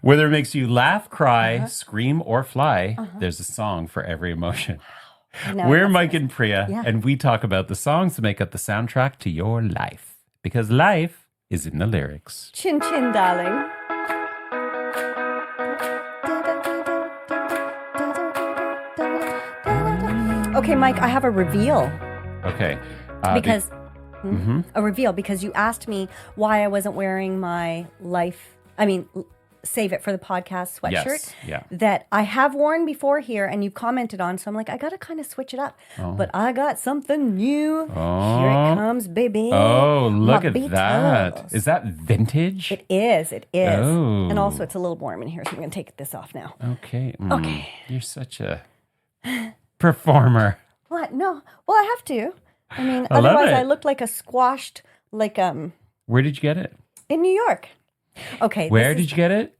Whether it makes you laugh, cry, scream, or fly, there's a song for every emotion. We're Mike and Priya, and we talk about the songs that make up the soundtrack to your life. Because life is in the lyrics. Chin chin, darling. Okay, Mike, I have a reveal. Okay. Because a reveal because you asked me why I wasn't wearing my save it for the podcast sweatshirt that I have worn before here and you commented on. So I'm like, I got to kind of switch it up. But I got something new. Here it comes, baby. Oh, look at that. Is that vintage? It is. It is. Oh. And also it's a little warm in here, so I'm going to take this off now. Okay. Okay. You're such a performer. What? No. Well, I have to. I mean, I love otherwise it. I look like a squashed, Where did you get it? in New York. Okay. Where did you get it?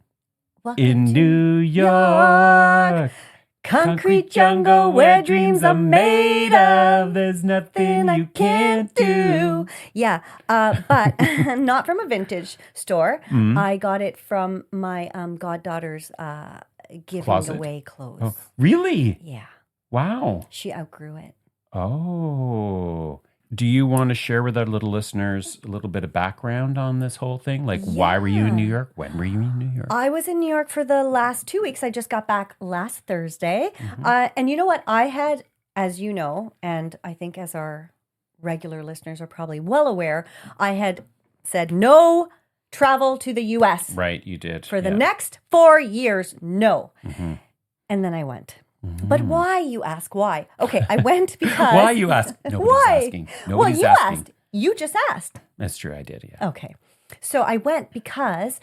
Welcome In to New York. Concrete jungle where dreams are made of. There's nothing you can't do. Yeah, but not from a vintage store. I got it from my goddaughter's giving Closet. away clothes. Oh, really? Yeah, Wow. she outgrew it. Oh. Do you want to share with our little listeners a little bit of background on this whole thing? Like, why were you in New York? When were you in New York? I was in New York for the last 2 weeks. I just got back last Thursday. And you know what? I had, as you know, and I think as our regular listeners are probably well aware, I had said no travel to the U.S. Right, you did. For the next 4 years, no. And then I went. But why, you ask? Why? Okay, I went because... Why, you ask? Nobody's asking. Nobody's you asking. asked. You just asked. That's true, I did, yeah. Okay. So I went because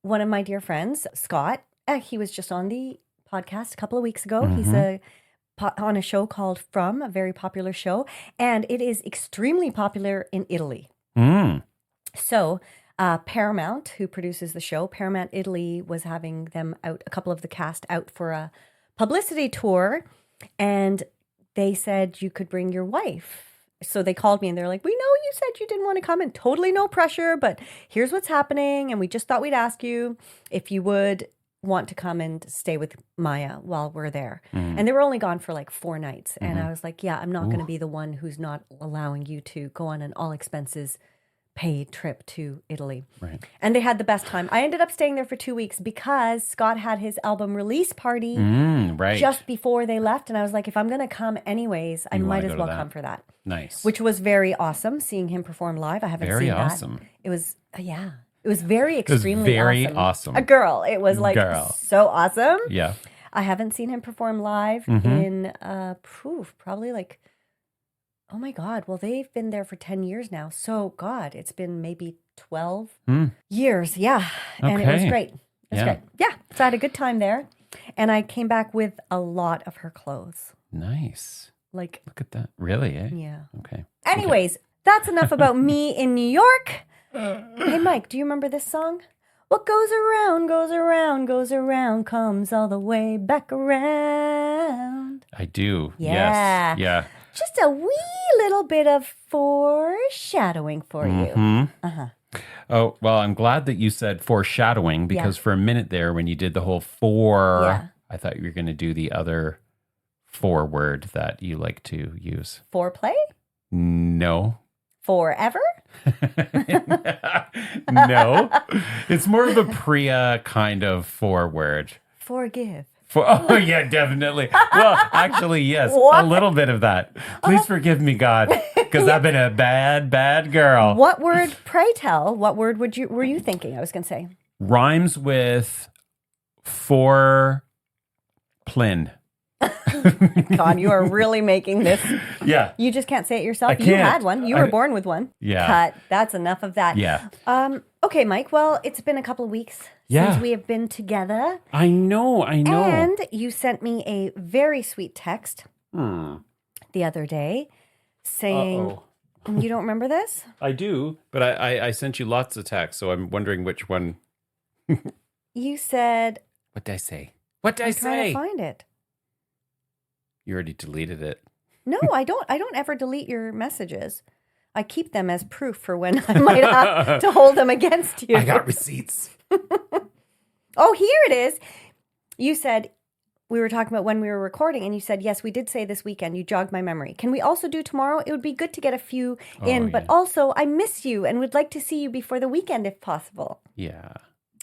one of my dear friends, Scott, he was just on the podcast a couple of weeks ago. He's on a show called From, a very popular show, and it is extremely popular in Italy. So Paramount, who produces the show, Paramount Italy was having them out, a couple of the cast out for a publicity tour, and they said you could bring your wife. So they called me and they're like, we know you said you didn't want to come, and totally no pressure, but here's what's happening, and we just thought we'd ask you if you would want to come and stay with Maya while we're there. And they were only gone for like 4 nights, and I was like, yeah, I'm not going to be the one who's not allowing you to go on an all expenses paid trip to Italy. Right. And they had the best time. I ended up staying there for 2 weeks because Scott had his album release party just before they left. And I was like, if I'm going to come anyways, I might as well come for that. Nice. Which was very awesome, seeing him perform live. I haven't seen that. Very awesome. It was, It was very extremely very awesome. awesome. A girl. It was like so awesome. Yeah. I haven't seen him perform live in probably like, oh my God. Well, they've been there for 10 years now. So God, it's been maybe 12 years. Yeah. And it was great. It was great. Yeah. So I had a good time there. And I came back with a lot of her clothes. Nice. Like, look at that. Really, eh? Yeah. Okay. Anyways, that's enough about me in New York. Hey, Mike, do you remember this song? What goes around, goes around, goes around, comes all the way back around. I do. Yeah. Yes. Yeah. Just a wee little bit of foreshadowing for you. Oh, well, I'm glad that you said foreshadowing, because for a minute there, when you did the whole four, I thought you were going to do the other 4 word that you like to use. Foreplay? No. Forever? No. It's more of a Priya kind of 4 word. Forgive. Oh, yeah, definitely. Well, actually, yes, a little bit of that. Please forgive me, God, because I've been a bad, bad girl. What word, pray tell, what word were you thinking I was going to say? Rhymes with foreplin. God, you are really making this. Yeah. You just can't say it yourself. I can't. You had one. You were born with one. Yeah. Cut. That's enough of that. Yeah. Okay, Mike. Well, it's been a couple of weeks since we have been together. I know. And you sent me a very sweet text the other day saying, you don't remember this? I do, but I sent you lots of texts, so I'm wondering which one. You said... What did I say? What did I say? I'm trying to find it. You already deleted it. No, I don't ever delete your messages. I keep them as proof for when I might have to hold them against you. I got receipts. Oh, here it is. You said, we were talking about when we were recording, and you said, yes, we did say this weekend. You jogged my memory. Can we also do tomorrow? It would be good to get a few in, but also I miss you and would like to see you before the weekend if possible. Yeah.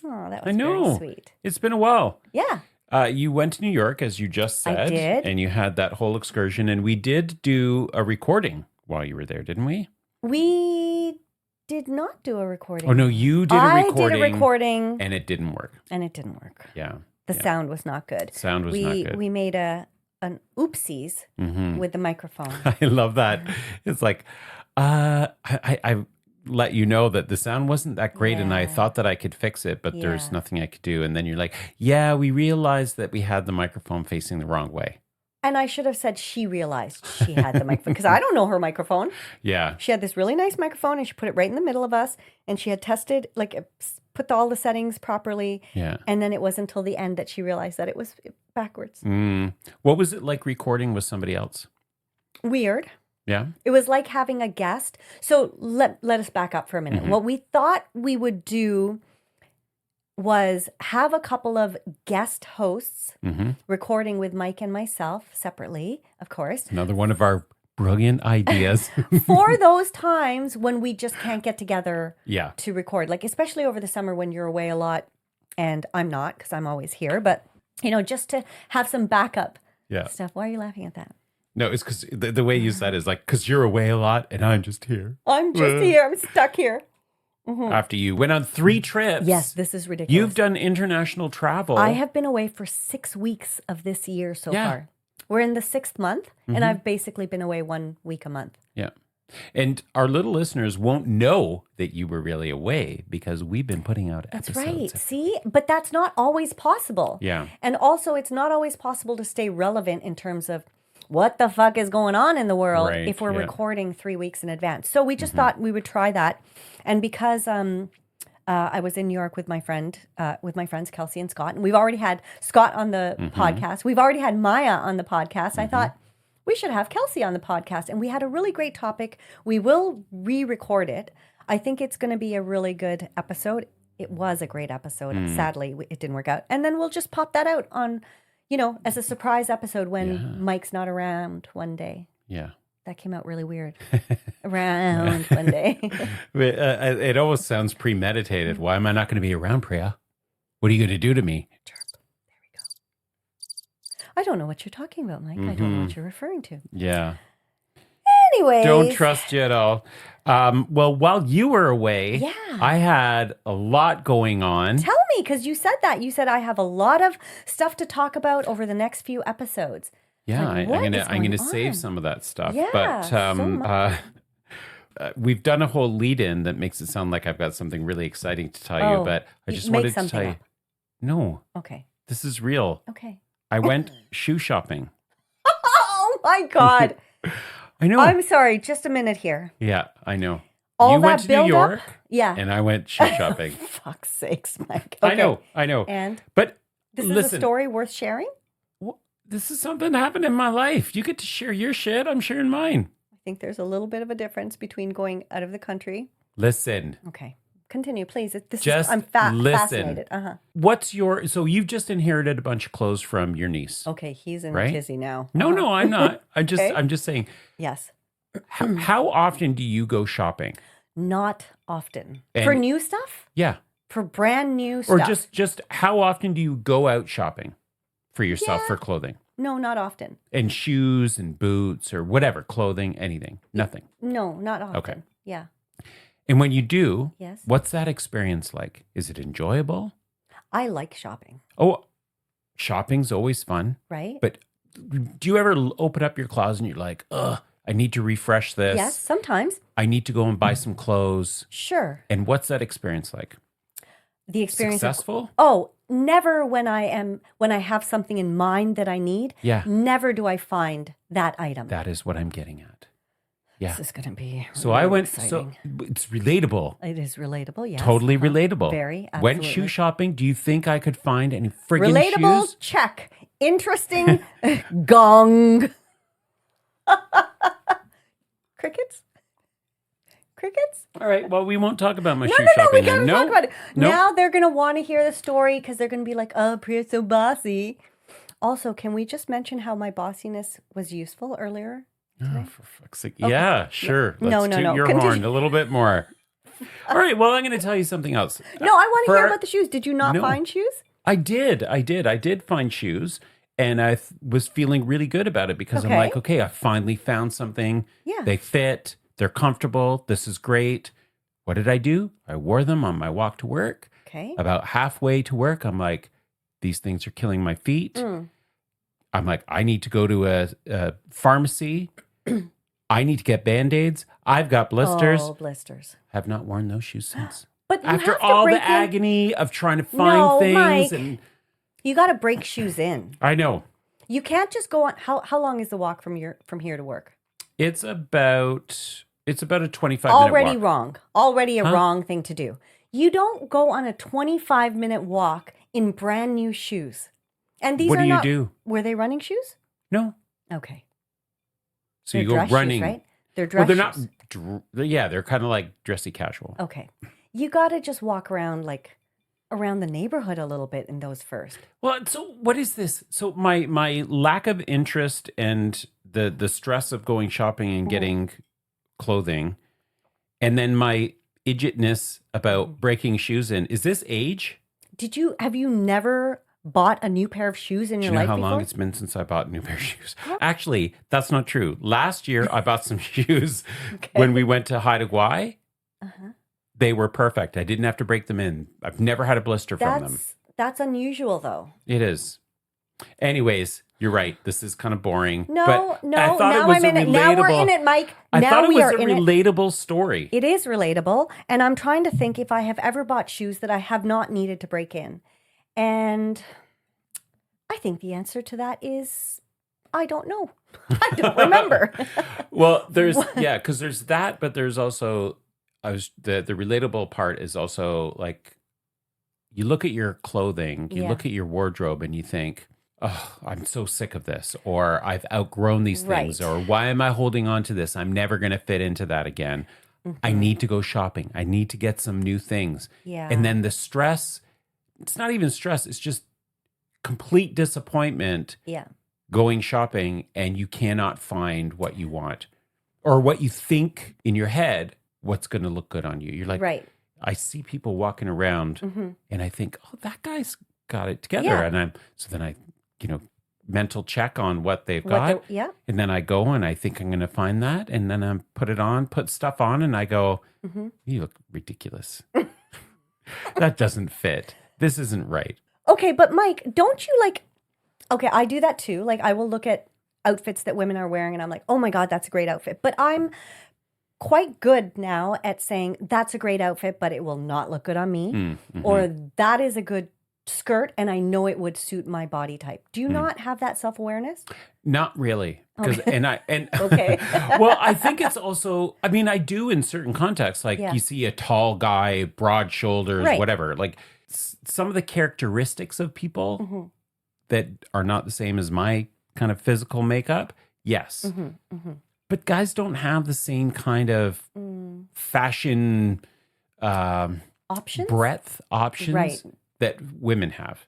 Oh, that was very sweet. It's been a while. Yeah. You went to New York, as you just said. I did. And you had that whole excursion, and we did do a recording while you were there, didn't we? We did not do a recording. Oh, no, you did a recording. I did a recording. And it didn't work. Yeah. The sound was not good. Sound was not good. We made an oopsies with the microphone. I love that. It's like, I let you know that the sound wasn't that great and I thought that I could fix it, but there's nothing I could do. And then you're like, yeah, we realized that we had the microphone facing the wrong way. And I should have said she realized she had the microphone because I don't know her microphone. Yeah. She had this really nice microphone and she put it right in the middle of us and she had tested, put all the settings properly. Yeah. And then it wasn't until the end that she realized that it was backwards. What was it like recording with somebody else? Weird. Yeah. It was like having a guest. So let us back up for a minute. What we thought we would do was have a couple of guest hosts recording with Mike and myself separately, of course. Another one of our brilliant ideas. For those times when we just can't get together to record, like especially over the summer when you're away a lot and I'm not because I'm always here, but just to have some backup stuff. Why are you laughing at that? No, it's because the way you said it is like, because you're away a lot and I'm just here. I'm just here. I'm stuck here. After you went on 3 trips. Yes, this is ridiculous. You've done international travel. I have been away for 6 weeks of this year so far. We're in the 6th month, and I've basically been away 1 week a month. Yeah. And our little listeners won't know that you were really away because we've been putting out episodes. That's right. See? But that's not always possible. Yeah. And also, it's not always possible to stay relevant in terms of what the fuck is going on in the world if we're recording 3 weeks in advance. So we just thought we would try that. And because I was in New York with my friends Kelsey and Scott, and we've already had Scott on the podcast. We've already had Maya on the podcast. I thought we should have Kelsey on the podcast. And we had a really great topic. We will re-record it. I think it's going to be a really good episode. It was a great episode. Sadly, it didn't work out. And then we'll just pop that out on, as a surprise episode when Mike's not around one day. Yeah. That came out really weird. Around one day. It almost sounds premeditated. Why am I not going to be around, Priya? What are you going to do to me? Chirp. There we go. I don't know what you're talking about, Mike. I don't know what you're referring to. Yeah. Anyways. Don't trust you at all. Well, while you were away, I had a lot going on. Tell me, because you said that. You said I have a lot of stuff to talk about over the next few episodes. Yeah, like, I'm gonna save some of that stuff. Yeah, but so we've done a whole lead-in that makes it sound like I've got something really exciting to tell you. But I just wanted to tell you. No. Okay. This is real. Okay. I went shoe shopping. Oh my God. I know. I'm sorry. Just a minute here. Yeah, I know. All you that went to New York. Yeah. And I went shoe shopping. Fuck's sakes, Mike. Okay. I know. And but this listen, is a story worth sharing? This is something that happened in my life. You get to share your shit. I'm sharing mine. I think there's a little bit of a difference between going out of the country. Listen. Okay. Continue, please. I'm fascinated. What's so you've just inherited a bunch of clothes from your niece. Okay, he's in a tizzy now. No, I'm not. I'm just saying. Yes. How often do you go shopping? Not often. For new stuff? Yeah. For brand new stuff. Or just how often do you go out shopping for yourself for clothing? No, not often. And shoes and boots or whatever, clothing, anything, nothing. No, not often. Okay. Yeah. And when you do, yes. What's that experience like? Is it enjoyable? I like shopping. Oh, shopping's always fun. Right. But do you ever open up your closet and you're like, ugh, I need to refresh this? Yes, sometimes. I need to go and buy some clothes. Sure. And what's that experience like? The experience. Successful? Never when I have something in mind that I need. Yeah. Never do I find that item. That is what I'm getting at. Yeah. This is going to be so I went, exciting. So it's relatable. It is relatable, yes. Totally relatable. Very, absolutely. Went shoe shopping. Do you think I could find any friggin' relatable, shoes? check. Interesting, gong. Crickets? Crickets? All right. Well, we won't talk about my shoe No, shopping. we gotta then. talk about it. Nope. Now they're gonna want to hear the story because they're gonna be like, "Oh, Priya's so bossy." Also, can we just mention how my bossiness was useful earlier today? Oh, for fuck's sake. Okay. Yeah, sure. No, Let's toot your Continue. horn a little bit more. All right. Well, I'm going to tell you something else. No, I want to hear about the shoes. Did you not find shoes? I did. I did find shoes. And I was feeling really good about it because I'm like, okay, I finally found something. Yeah. They fit. They're comfortable. This is great. What did I do? I wore them on my walk to work. Okay. About halfway to work, I'm like, these things are killing my feet. I'm like, I need to go to a pharmacy. I need to get Band-Aids. I've got blisters. Oh, blisters. Have not worn those shoes since. But you after have to all the break in- agony of trying to find things. Mike, and you got to break shoes in. I know. You can't just go on. How long is the walk from here to work? It's about a 25-minute Already walk. wrong. Already a wrong thing to do. You don't go on a 25-minute walk in brand new shoes. And these What are do you not, do? Were they running shoes? No. Okay. So They're you go dress running. shoes, right? They're dress Well, they're shoes. not. Yeah, they're kind of like dressy casual. Okay. You got to just walk around around the neighborhood a little bit in those first. Well, so what is this? So my lack of interest and the stress of going shopping and getting clothing, and then my idjitness about breaking shoes in. Is this age? Have you never bought a new pair of shoes in Do your you know life how before? long it's been since I bought a new pair of shoes? Actually, that's not true. Last year, I bought some shoes when we went to Haida Gwaii. They were perfect. I didn't have to break them in. I've never had a blister from them. That's unusual, though. It is. Anyways, you're right. This is kind of boring. No, but no. I thought Now it was I'm in a it. Now we're in it, Mike. I now thought it we was are a in it. relatable story. It is relatable, and I'm trying to think if I have ever bought shoes that I have not needed to break in, and I think the answer to that is I don't know. I don't remember. Well, because there's that, but there's also the relatable part is also like you look at your clothing, you look at your wardrobe, and you think, oh, I'm so sick of this, or I've outgrown these things, or why am I holding on to this? I'm never going to fit into that again. I need to go shopping. I need to get some new things. Yeah. And then the stress, it's not even stress, it's just complete disappointment going shopping and you cannot find what you want or what you think in your head what's going to look good on you. You're like, I see people walking around and I think, oh, that guy's got it together. Yeah. And then I, mental check on what they've got. And then I go and I think I'm going to find that. And then I put stuff on and I go, you look ridiculous. That doesn't fit. This isn't right. Okay, but Mike, don't you okay, I do that too. Like I will look at outfits that women are wearing and I'm like, oh my God, that's a great outfit. But I'm quite good now at saying that's a great outfit, but it will not look good on me. Or that is a good skirt and I know it would suit my body type. Do you not have that self-awareness? Not really. Okay. Okay. Well, I think it's also, I do in certain contexts, like you see a tall guy, broad shoulders, whatever, like some of the characteristics of people that are not the same as my kind of physical makeup. Yes. But guys don't have the same kind of fashion breadth options that women have.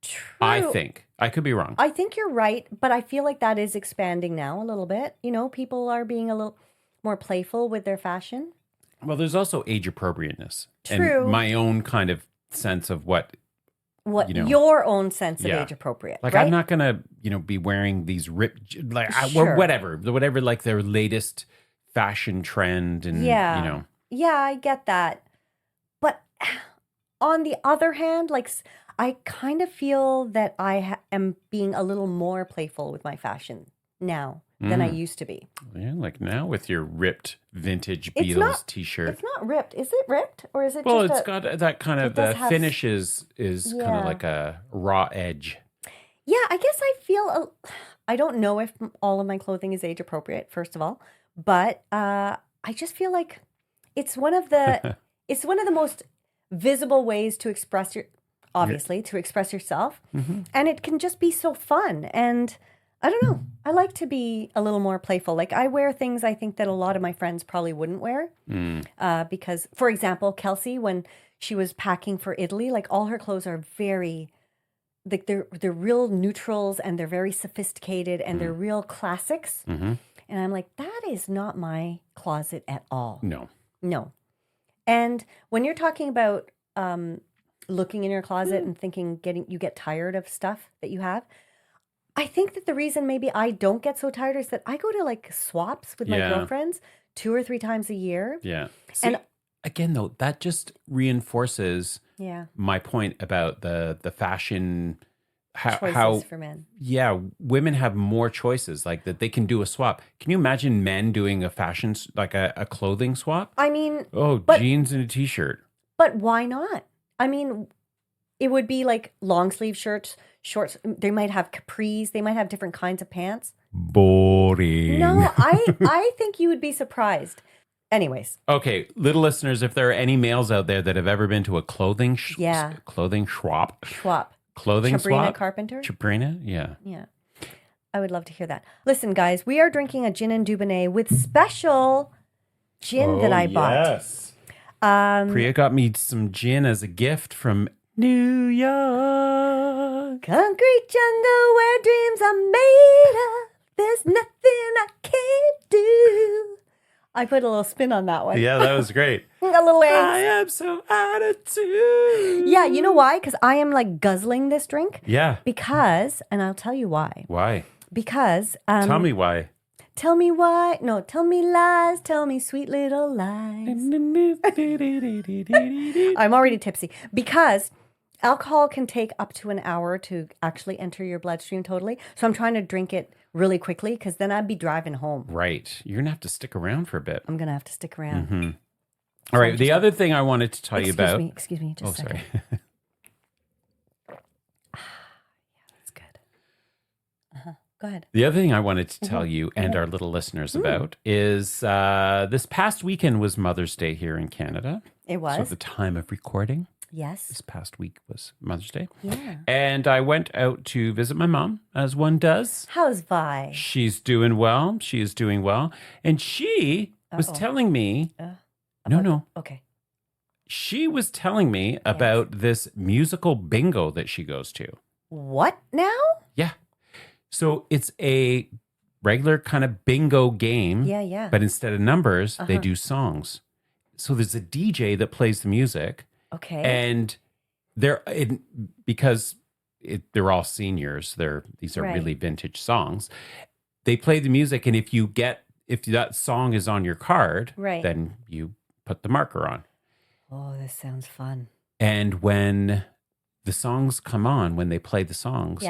True. I think. I could be wrong. I think you're right, but I feel like that is expanding now a little bit. People are being a little more playful with their fashion. Well, there's also age appropriateness. True. And my own kind of sense of what your own sense of age appropriate. Like right? I'm not gonna, be wearing these ripped Sure. or whatever, like their latest fashion trend and Yeah, I get that. But on the other hand, I kind of feel that I am being a little more playful with my fashion now than I used to be. Yeah, like now with your ripped vintage Beatles t-shirt. It's not ripped. Is it ripped or is it Well, just it's got that kind of, the finish is kind of like a raw edge. Yeah, I guess I feel, I don't know if all of my clothing is age appropriate, first of all, but I just feel like it's one of the most visible ways to express to express yourself. And it can just be so fun. And I don't know. I like to be a little more playful. Like I wear things I think that a lot of my friends probably wouldn't wear. Because, for example, Kelsey, when she was packing for Italy, like all her clothes are very, like they're real neutrals and they're very sophisticated and they're real classics. Mm-hmm. And I'm like, that is not my closet at all. No. And when you're talking about looking in your closet and thinking you get tired of stuff that you have, I think that the reason maybe I don't get so tired is that I go to like swaps with my girlfriends 2 or 3 times a year. Yeah. See, and again, though, that just reinforces my point about the fashion. Choices for men. Yeah, women have more choices, like that they can do a swap. Can you imagine men doing a fashion, like a clothing swap? I mean, jeans and a t-shirt. But why not? I mean, it would be like long sleeve shirts, shorts. They might have capris. They might have different kinds of pants. Boring. No, I think you would be surprised. Anyways. Okay, little listeners, if there are any males out there that have ever been to a clothing swap. Clothing Chabrina swap? Carpenter? Chabrina? Yeah. Yeah. I would love to hear that. Listen, guys, we are drinking a gin and Dubonnet with special gin that I bought. Yes. Priya got me some gin as a gift from New York. Concrete jungle where dreams are made of. There's nothing I can't do. I put a little spin on that one. Yeah, that was great. A little eggs. I am so out of tune. Yeah, you know why? Because I am like guzzling this drink. Yeah. Because, and I'll tell you why. Why? Because. Tell me why. Tell me why. No, tell me lies. Tell me sweet little lies. I'm already tipsy. Because alcohol can take up to an hour to actually enter your bloodstream totally. So I'm trying to drink it really quickly because then I'd be driving home. Right. You're going to have to stick around for a bit. I'm going to have to stick around. Mm-hmm. All right. The other thing I wanted to tell you about. Excuse me. Just a second. Sorry. Yeah, that's good. Go ahead. The other thing I wanted to tell you and our little listeners about is this past weekend was Mother's Day here in Canada. It was. So at the time of recording. Yes. This past week was Mother's Day. Yeah. And I went out to visit my mom, as one does. How's Vi? She's doing well. She is doing well. And she was telling me... No. Okay. She was telling me about this musical bingo that she goes to. What now? Yeah. So it's a regular kind of bingo game. Yeah. But instead of numbers, they do songs. So there's a DJ that plays the music. Okay. And because they're all seniors, these are really vintage songs. They play the music, and if that song is on your card, then you put the marker on. Oh, this sounds fun. And when the songs come on, when they play the songs,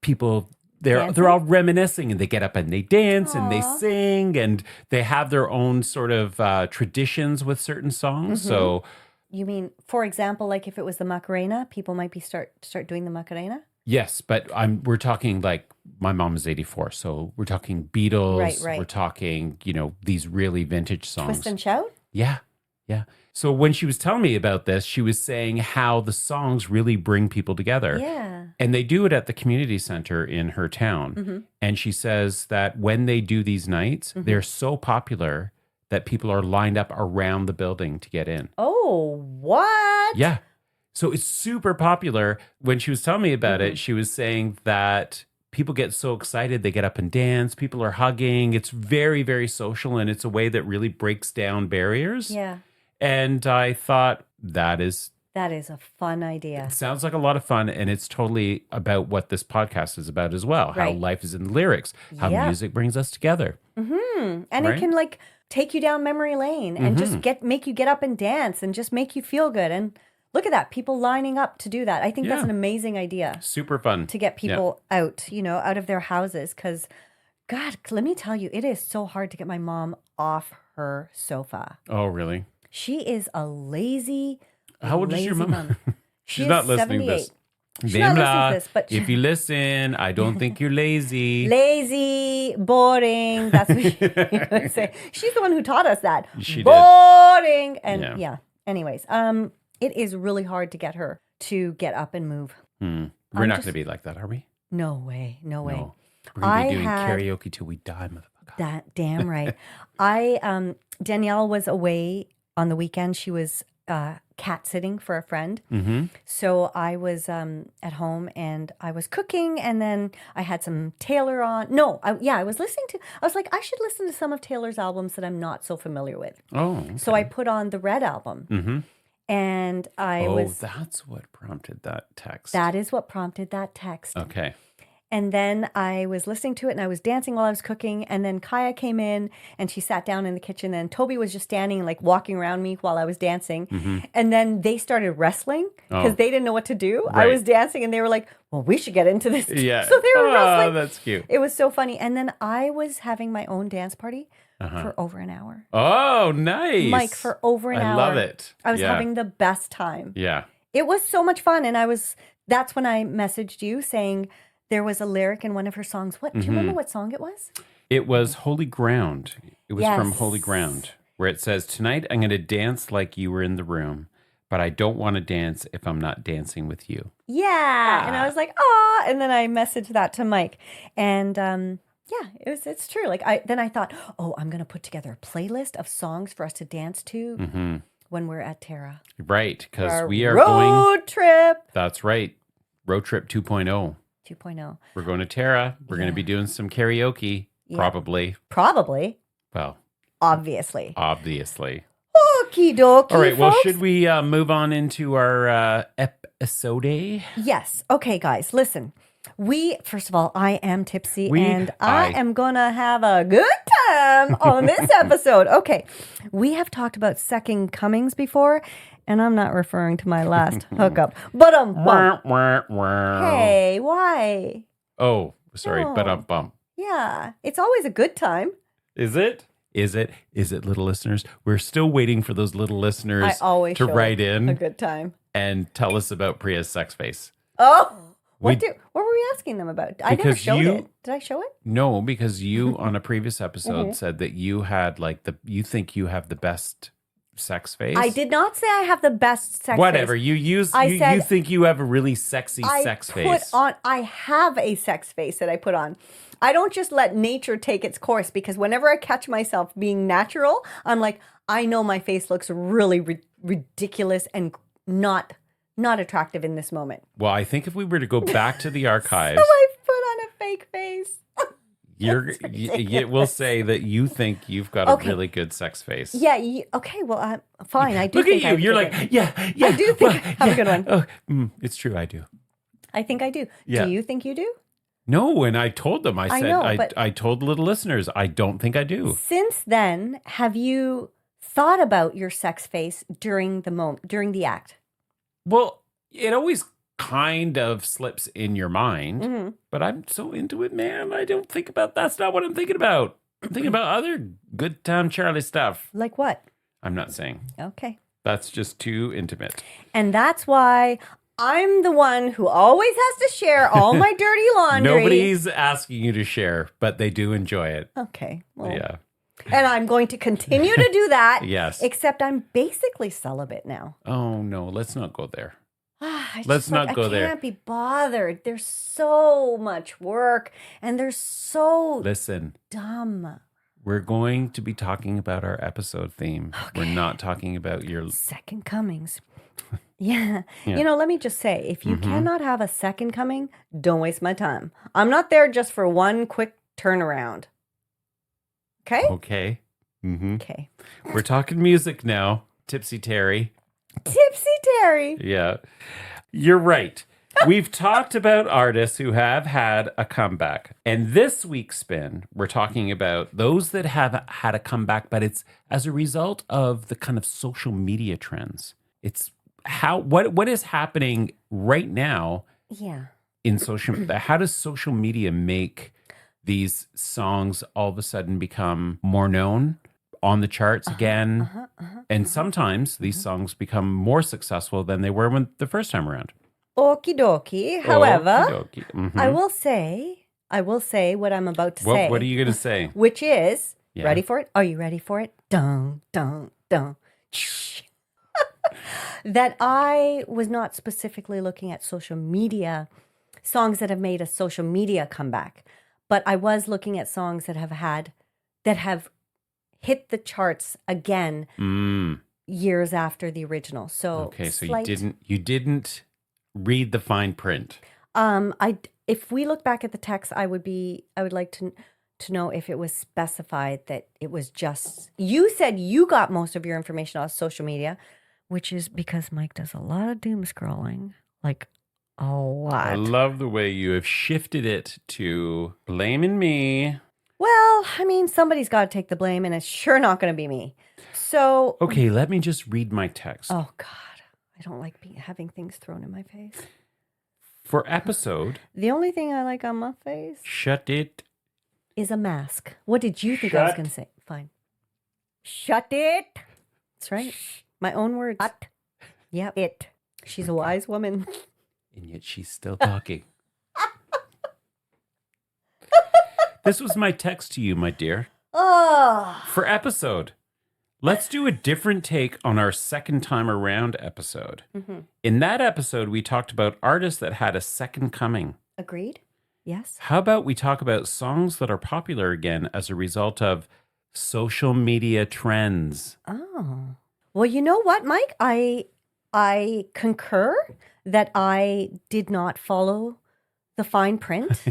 people they're all reminiscing, and they get up and they dance and they sing, and they have their own sort of traditions with certain songs. Mm-hmm. So. You mean, for example, like if it was the Macarena, people might be start doing the Macarena? Yes, but we're talking like my mom is 84, so we're talking Beatles. Right. We're talking, these really vintage songs. Twist and Shout? Yeah. So when she was telling me about this, she was saying how the songs really bring people together. Yeah. And they do it at the community center in her town. Mm-hmm. And she says that when they do these nights, they're so popular that people are lined up around the building to get in. Oh, what? Yeah. So it's super popular. When she was telling me about it, she was saying that people get so excited, they get up and dance. People are hugging. It's very, very social, and it's a way that really breaks down barriers. Yeah. And I thought that is a fun idea. It sounds like a lot of fun, and it's totally about what this podcast is about as well. How life is in the lyrics, how music brings us together. Mm-hmm. And it can like take you down memory lane and just make you get up and dance and just make you feel good. And look at that, people lining up to do that. I think that's an amazing idea. Super fun. To get people out, out of their houses. Because, God, let me tell you, it is so hard to get my mom off her sofa. Oh, really? She is a lazy, How old is your mom? She's not listening to this. She's not listening to this, but if you listen, I don't think you're lazy. Lazy, boring. That's what you're going to say. She's the one who taught us that. She boring. And anyways, it is really hard to get her to get up and move. We're not going to be like that, are we? No way. No. We're going to be doing karaoke till we die, motherfucker. That damn right. Danielle was away on the weekend. She was cat sitting for a friend. Mm-hmm. So I was at home and I was cooking, and then I had some Taylor on. No, I was listening to, I was like, I should listen to some of Taylor's albums that I'm not so familiar with. Oh, okay. So I put on the Red album. Mm-hmm. And that's what prompted that text. That is what prompted that text. Okay. And then I was listening to it and I was dancing while I was cooking. And then Kaya came in and she sat down in the kitchen. And Toby was just standing and like walking around me while I was dancing. Mm-hmm. And then they started wrestling because they didn't know what to do. Right. I was dancing and they were like, well, we should get into this. Yeah. So they were wrestling. Oh, that's cute. It was so funny. And then I was having my own dance party for over an hour. Oh, nice. Mike, for over an hour. I love it. I was having the best time. Yeah. It was so much fun. And that's when I messaged you saying, there was a lyric in one of her songs. Do you remember what song it was? It was Holy Ground. It was from Holy Ground, where it says, tonight I'm going to dance like you were in the room, but I don't want to dance if I'm not dancing with you. Yeah. And I was like, oh. And then I messaged that to Mike. And it's true. Then I thought, I'm going to put together a playlist of songs for us to dance to when we're at Terra. Right. Because we are road trip. That's right. Road trip 2.0. 2.0. We're going to Terra. We're going to be doing some karaoke, probably. Probably. Well. Obviously. Okie dokie, all right, well, folks. should we move on into our episode? Yes. Okay, guys, listen. First of all, I am tipsy and I am going to have a good time on this episode. Okay, we have talked about second comings before, and I'm not referring to my last hookup. But hey, why? Oh, sorry, but bump. Yeah, it's always a good time. Is it? Is it, little listeners? We're still waiting for those little listeners to write in. A good time. And tell us about Priya's sex face. Oh, what were we asking them about? I never showed it. Did I show it? No, because you on a previous episode said that you had you think you have the best sex face. I did not say I have the best sex face. Whatever. You think you have a really sexy sex face. I have a sex face that I put on. I don't just let nature take its course, because whenever I catch myself being natural, I'm like, I know my face looks really ridiculous and not attractive in this moment. Well, I think if we were to go back to the archives, so I put on a fake face. We'll say that you think you've got a really good sex face. Yeah. Okay. Well, fine. I do. Look think at you. You're like, yeah. I do think I have a good one. Oh, it's true. I do. I think I do. Yeah. Do you think you do? No, and I told them. I said, I told the little listeners, I don't think I do. Since then, have you thought about your sex face during the act? Well, it always kind of slips in your mind, but I'm so into it, man. I don't think about, that's not what I'm thinking about. I'm thinking about other good time Charlie stuff. Like what? I'm not saying. Okay. That's just too intimate. And that's why I'm the one who always has to share all my dirty laundry. Nobody's asking you to share, but they do enjoy it. Okay. Well, yeah. And I'm going to continue to do that. Yes. Except I'm basically celibate now. Oh, no. Let's not go there. Let's not go there. I can't be bothered. There's so much work and they're so dumb. We're going to be talking about our episode theme. Okay. We're not talking about your second comings. Yeah. Let me just say, if you cannot have a second coming, don't waste my time. I'm not there just for one quick turnaround. Okay? Okay. Mm-hmm. Okay. We're talking music now. Tipsy Terry. Tipsy Terry. Yeah. You're right. We've talked about artists who have had a comeback. And this week's spin, we're talking about those that have had a comeback, but it's as a result of the kind of social media trends. It's what is happening right now in social, how does social media make these songs all of a sudden become more known, on the charts again? And sometimes these songs become more successful than they were when the first time around. Okie dokie. However, Okey-dokey. Mm-hmm. I will say what I'm about to say. What are you going to say? Which is, ready for it? Are you ready for it? Dun, dun, dun. That I was not specifically looking at social media, songs that have made a social media comeback, But I was looking at songs that have hit the charts again years after the original. So okay, so you didn't read the fine print. If we look back at the text, I would like to know if it was specified that it was just, you said you got most of your information off social media, which is because Mike does a lot of doom scrolling, like a lot. I love the way you have shifted it to blaming me. Well, I mean, somebody's got to take the blame, and it's sure not going to be me. So, okay, let me just read my text. Oh God, I don't like having things thrown in my face. For episode, the only thing I like on my face, shut it, is a mask. What did you think I was going to say? Fine. Shut it. That's right. My own words. Shut. Yep. It. She's a wise woman. And yet she's still talking. This was my text to you, my dear. Oh. For episode, let's do a different take on our second time around episode. Mm-hmm. In that episode, we talked about artists that had a second coming. Agreed. Yes. How about we talk about songs that are popular again as a result of social media trends? Oh. Well, you know what, Mike? I concur that I did not follow the fine print.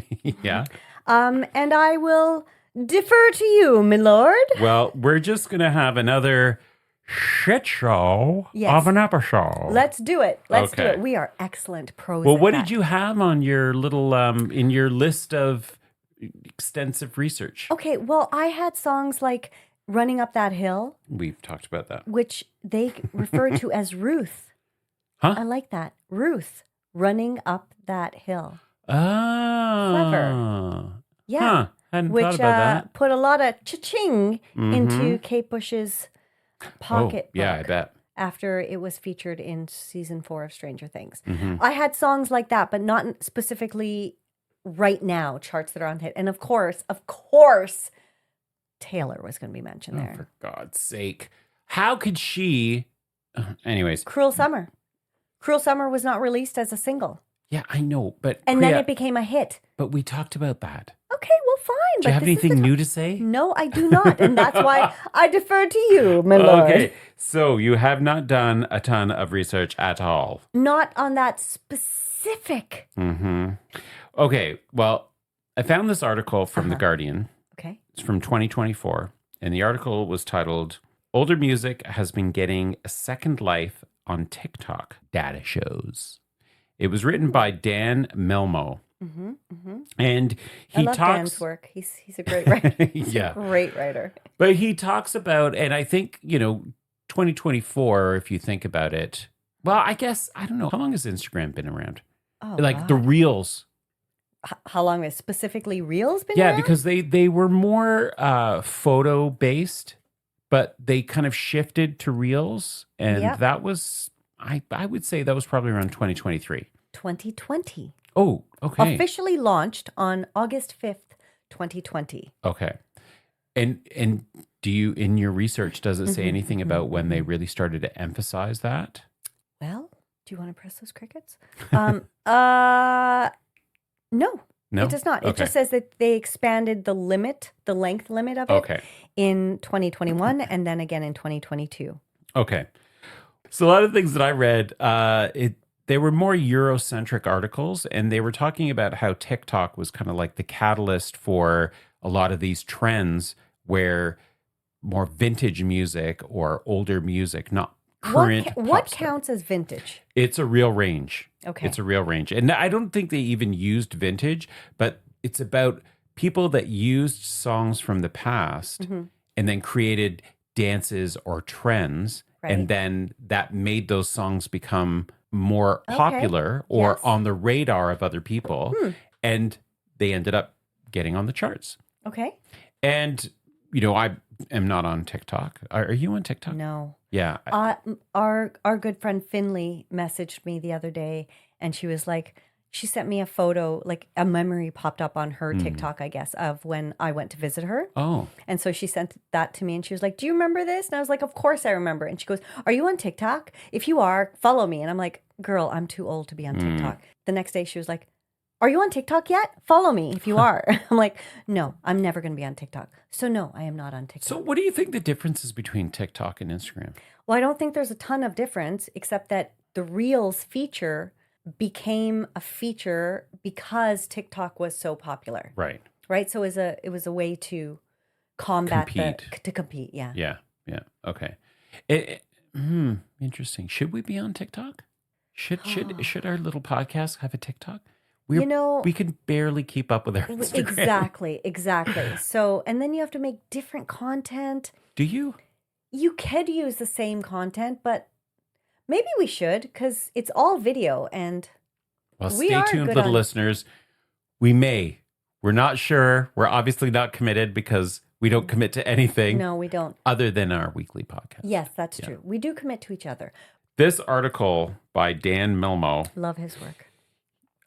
Yeah. And I will defer to you, my lord. Well, we're just going to have another shit show of an episode. Let's do it. Let's do it. We are excellent pros. Well, what did you have on your little in your list of extensive research? Okay, well, I had songs like Running Up That Hill. We've talked about that. Which they refer to as Ruth. Huh? I like that. Ruth, Running Up That Hill. Oh. Clever. Yeah. Huh. Hadn't thought about that. Put a lot of cha-ching into Kate Bush's pocket. Yeah, I bet. After it was featured in season 4 of Stranger Things. Mm-hmm. I had songs like that, but not specifically right now, charts that are on hit. And of course, Taylor was going to be mentioned there. For God's sake. How could she... anyways. Cruel Summer. Cruel Summer was not released as a single. Yeah, I know, but... And Priya, then it became a hit. But we talked about that. Okay, well, fine. Do you have anything new to say? No, I do not. And that's why I defer to you, my lord. Okay, so you have not done a ton of research at all. Not on that specific. Mm-hmm. Okay, well, I found this article from The Guardian. Okay. It's from 2024. And the article was titled, Older Music Has Been Getting a Second Life on TikTok, Data Shows. It was written by Dan Melmo. Mm-hmm, mm-hmm. And he I love Dan's work. He's a great writer. He's a great writer. But he talks about, and I think, 2024, if you think about it, well, I guess, I don't know. How long has Instagram been around? Oh, like the Reels. How long has specifically Reels been around? Yeah, because they were more photo based, but they kind of shifted to Reels. And that was, I would say that was probably around 2023. 2020. Oh, okay. Officially launched on August 5th, 2020. Okay. And do you, in your research, does it say anything about when they really started to emphasize that? Well, do you want to press those crickets? No, it does not. It just says that they expanded the length limit of it in 2021 and then again in 2022. Okay. So a lot of things that I read, they were more Eurocentric articles, and they were talking about how TikTok was kind of like the catalyst for a lot of these trends where more vintage music or older music, not current. What counts as vintage? It's a real range. Okay. It's a real range. And I don't think they even used vintage, but it's about people that used songs from the past and then created dances or trends. Right. And then that made those songs become more popular or on the radar of other people. And they ended up getting on the charts. Okay. And, I am not on TikTok. Are you on TikTok? No. Yeah. Our good friend Finley messaged me the other day, and she was like, she sent me a photo, like a memory popped up on her TikTok, I guess, of when I went to visit her. Oh. And so she sent that to me, and she was like, do you remember this? And I was like, of course I remember. And she goes, are you on TikTok? If you are, follow me. And I'm like, girl, I'm too old to be on TikTok. The next day she was like, are you on TikTok yet? Follow me if you are. I'm like, no, I'm never going to be on TikTok. So no, I am not on TikTok. So what do you think the difference is between TikTok and Instagram? Well, I don't think there's a ton of difference, except that the Reels feature became a feature because TikTok was so popular. Right. Right. So it was a way to combat compete. To compete. Yeah. Yeah. Yeah. Okay. Interesting. Should we be on TikTok? Should our little podcast have a TikTok? We can barely keep up with our Instagram. Exactly. So, and then you have to make different content. Do you? You could use the same content, but maybe we should, because it's all video. And well, stay tuned, little listeners. We're not sure. We're obviously not committed because we don't commit to anything. No, we don't. Other than our weekly podcast. Yes, that's true. We do commit to each other. This article by Dan Milmo. Love his work.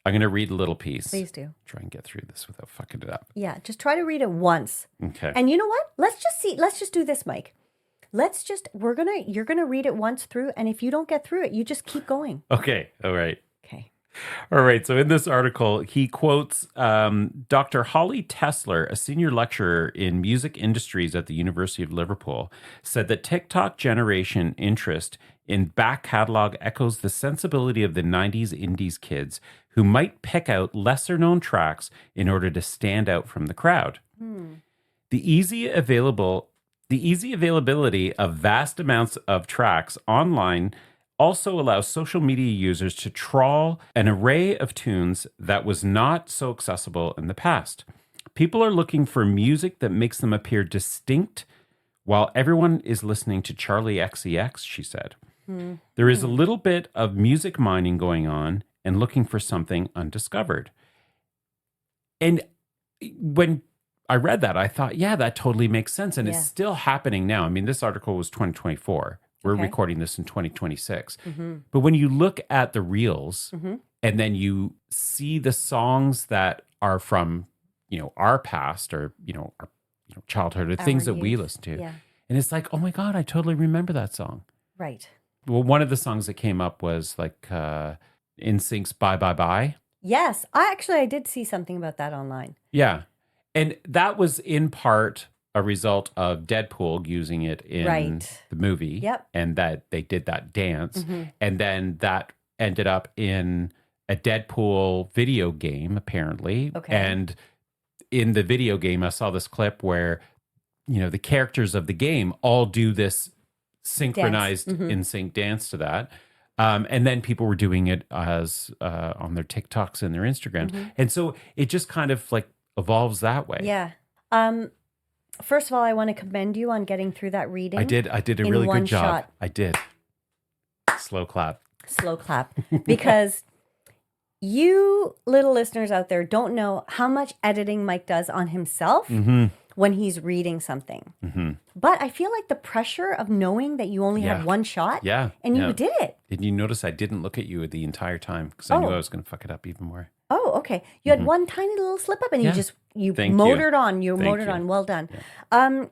I'm going to read a little piece. Please do. Try and get through this without fucking it up. Yeah, just try to read it once. Okay. And you know what? Let's just do this, Mike. You're going to read it once through, and if you don't get through it, you just keep going. Okay. All right. Okay. All right. So in this article, he quotes Dr. Holly Tesler, a senior lecturer in music industries at the University of Liverpool, said that TikTok generation interest in back catalog echoes the sensibility of the 90s indies kids who might pick out lesser known tracks in order to stand out from the crowd. The easy availability of vast amounts of tracks online also allows social media users to trawl an array of tunes that was not so accessible in the past. People are looking for music that makes them appear distinct while everyone is listening to Charlie XCX, she said. There is a little bit of music mining going on and looking for something undiscovered. And when I read that, I thought, yeah, that totally makes sense. And it's still happening now. I mean, this article was 2024. We're recording this in 2026. But when you look at the reels and then you see the songs that are from, our past or, our childhood or things that we listen to. Yeah. And it's like, oh my God, I totally remember that song. Right. Well, one of the songs that came up was like NSYNC's Bye Bye Bye. Yes. I did see something about that online. Yeah. And that was in part a result of Deadpool using it in the movie. Yep. And that they did that dance. And then that ended up in a Deadpool video game, apparently. Okay. And in the video game, I saw this clip where, the characters of the game all do this synchronized in sync dance to that. And then people were doing it as on their TikToks and their Instagrams. And so it just kind of like evolves that way. Yeah. First of all, I want to commend you on getting through that reading. I did a really good job. I did. Slow clap. Because you little listeners out there don't know how much editing Mike does on himself when he's reading something. But I feel like the pressure of knowing that you only had one shot and you did it. Did you notice I didn't look at you the entire time because I knew I was going to fuck it up even more? Oh, okay. You had one tiny little slip up and you motored on. You motored on. Well done. Yeah.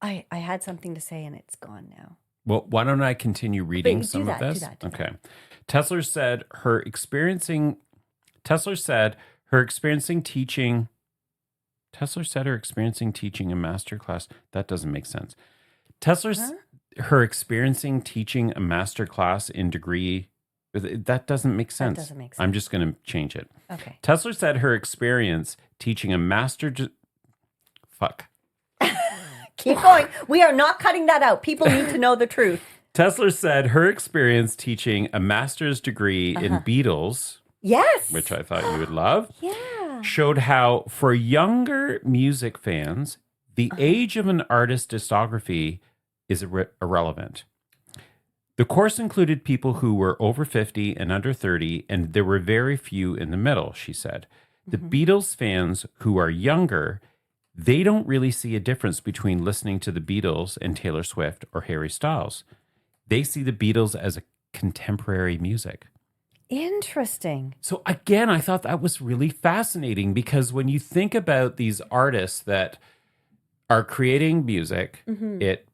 I had something to say and it's gone now. Well, why don't I continue reading some of this? Do that. Okay. Tesla said her experiencing teaching a master class. That doesn't make sense. Her experiencing teaching a master class in degree. That doesn't make sense. That doesn't make sense. I'm just going to change it. Okay. Tesla said her experience teaching a Keep going. We are not cutting that out. People need to know the truth. Tesla said her experience teaching a master's degree in Beatles. Yes. Which I thought you would love. Yeah. Showed how, for younger music fans, the age of an artist's discography is irrelevant. The course included people who were over 50 and under 30, and there were very few in the middle, she said. The Beatles fans who are younger, they don't really see a difference between listening to the Beatles and Taylor Swift or Harry Styles. They see the Beatles as a contemporary music. Interesting. So again, I thought that was really fascinating because when you think about these artists that are creating music, it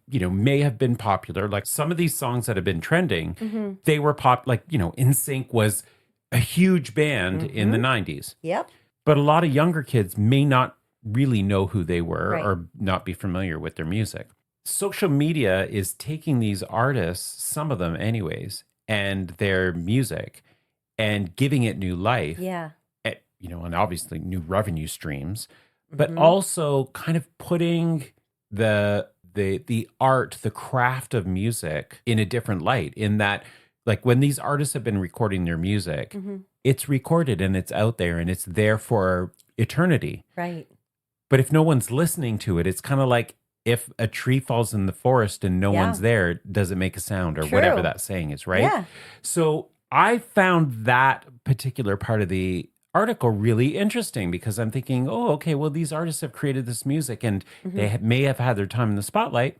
may have been popular. Like some of these songs that have been trending, they were like, NSYNC was a huge band in the 90s. Yep. But a lot of younger kids may not really know who they were Right. or not be familiar with their music. Social media is taking these artists, some of them anyways, and their music and giving it new life. Yeah. And obviously new revenue streams, but also kind of putting the art, the craft of music in a different light, in that, like, when these artists have been recording their music, it's recorded and it's out there and it's there for eternity. Right. But if no one's listening to it, it's kind of like if a tree falls in the forest and no one's there, does it make a sound, or whatever that saying is, right? Yeah. So I found that particular part of the article really interesting, because I'm thinking, oh, okay, well, these artists have created this music and they may have had their time in the spotlight,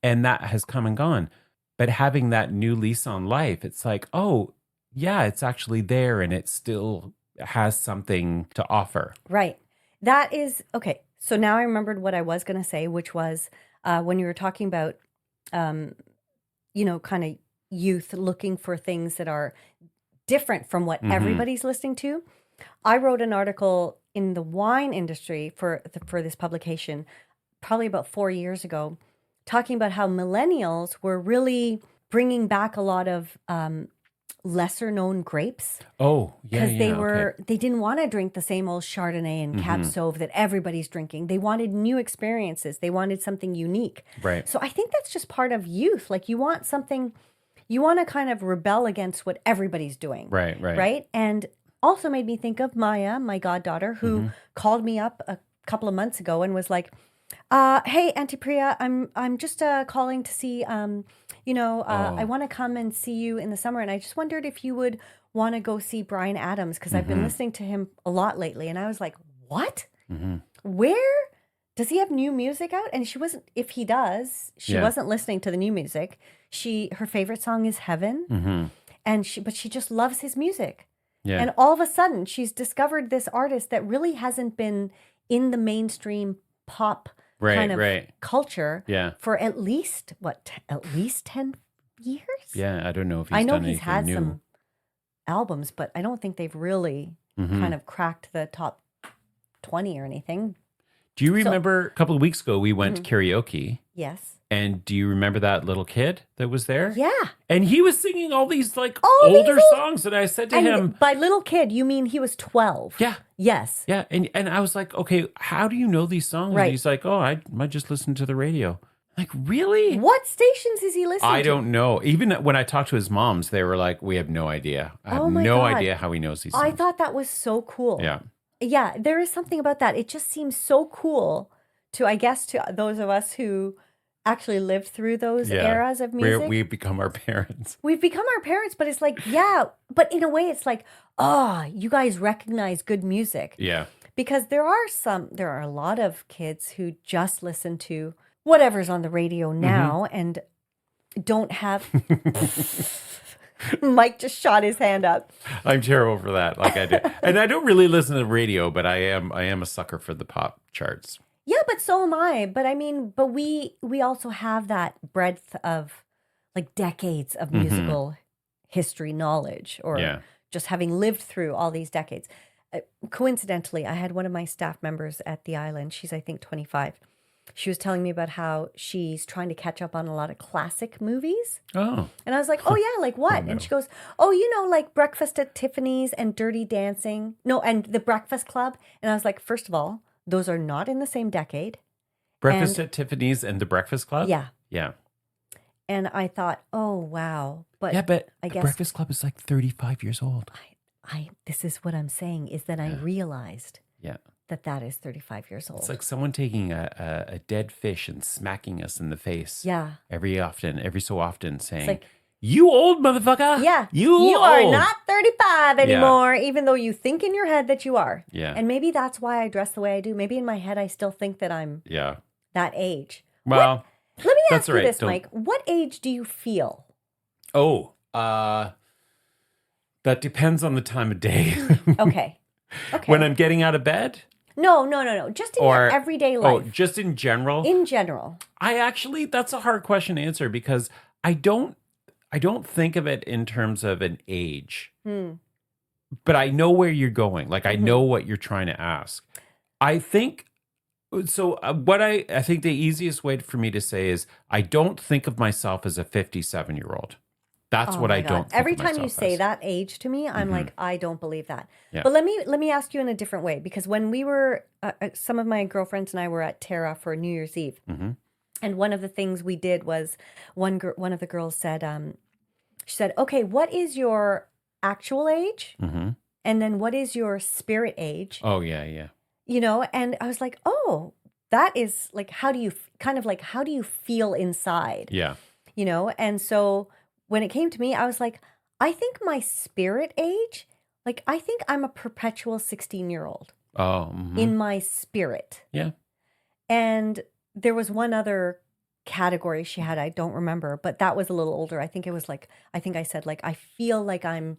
and that has come and gone. But having that new lease on life, it's like, oh, yeah, it's actually there and it still has something to offer. Right. That is, okay. So now I remembered what I was going to say, which was when you were talking about, kind of youth looking for things that are different from what everybody's listening to. I wrote an article in the wine industry for this publication probably about 4 years ago, talking about how millennials were really bringing back a lot of lesser known grapes. Oh, yeah, because they didn't want to drink the same old Chardonnay and Cab Sauv that everybody's drinking. They wanted new experiences. They wanted something unique. Right. So I think that's just part of youth. Like, you want something, you want to kind of rebel against what everybody's doing. Right. Right. And also made me think of Maya, my goddaughter, who called me up a couple of months ago and was like, "Hey, Auntie Priya, I'm just calling to see, I want to come and see you in the summer, and I just wondered if you would want to go see Bryan Adams, because I've been listening to him a lot lately." And I was like, "What? Where does he have new music out?" And she wasn't. If he does, she wasn't listening to the new music. Her favorite song is Heaven, but she just loves his music. Yeah. And all of a sudden, she's discovered this artist that really hasn't been in the mainstream pop kind of culture for at least 10 years? Yeah, I don't know if he's I know done he's had new. some albums, but I don't think they've really kind of cracked the top 20 or anything. Do you remember a couple of weeks ago we went to karaoke? Yes. And do you remember that little kid that was there? Yeah. And he was singing all these older songs, and I said to him, by little kid, you mean he was 12? Yeah. Yes. Yeah. And I was like, okay, how do you know these songs? Right. And he's like, oh, I might just listen to the radio. Like, really? What stations is he listening to? I don't know. Even when I talked to his moms, they were like, we have no idea. I have no idea how he knows these songs. I thought that was so cool. Yeah. Yeah, there is something about that. It just seems so cool to those of us who actually lived through those eras of music. We've become our parents. We've become our parents, but it's like, but in a way it's like, you guys recognize good music. Yeah. Because there are a lot of kids who just listen to whatever's on the radio now and don't have... Mike just shot his hand up. I'm terrible for that, like I do. And I don't really listen to the radio, but I am a sucker for the pop charts. Yeah, but so am I. But I mean, we also have that breadth of like decades of musical history knowledge, or just having lived through all these decades. Coincidentally, I had one of my staff members at the island. She's, I think, 25. She was telling me about how she's trying to catch up on a lot of classic movies. Oh. And I was like, oh, yeah, like what? And she goes, like Breakfast at Tiffany's and Dirty Dancing. No, and The Breakfast Club. And I was like, first of all, those are not in the same decade. Breakfast at Tiffany's and The Breakfast Club? Yeah. Yeah. And I thought, oh, wow. But I guess Breakfast Club is like 35 years old. This is what I'm saying, is that I realized that is 35 years old. It's like someone taking a dead fish and smacking us in the face. Yeah. Every so often saying, like, you old motherfucker. Yeah. You are not 35 anymore, even though you think in your head that you are. Yeah. And maybe that's why I dress the way I do. Maybe in my head I still think that I'm that age. Well, let me ask you this, Mike. What age do you feel? Oh, that depends on the time of day. Okay. When I'm getting out of bed? No. Just in your everyday life. Oh, just in general? In general. That's a hard question to answer, because I don't think of it in terms of an age. but I know where you're going. Like, I know what you're trying to ask. I think so. What I think the easiest way for me to say is I don't think of myself as a 57-year-old. That's Oh what my I God. don't think Every of time you myself say as. that age to me, I'm like, I don't believe that. Yeah. But let me ask you in a different way, because when we were some of my girlfriends and I were at Terra for New Year's Eve, and one of the things we did was one of the girls said, she said, "Okay, what is your actual age, and then what is your spirit age?" Oh, yeah. You know, and I was like, "Oh, that is like how do you how do you feel inside?" Yeah. You know, and so when it came to me, I was like, I think my spirit age, like I think I'm a perpetual 16-year-old Oh, in my spirit. yeah. And there was one other category she had, I don't remember, but that was a little older. I think it was like, I think I said like, I feel like I'm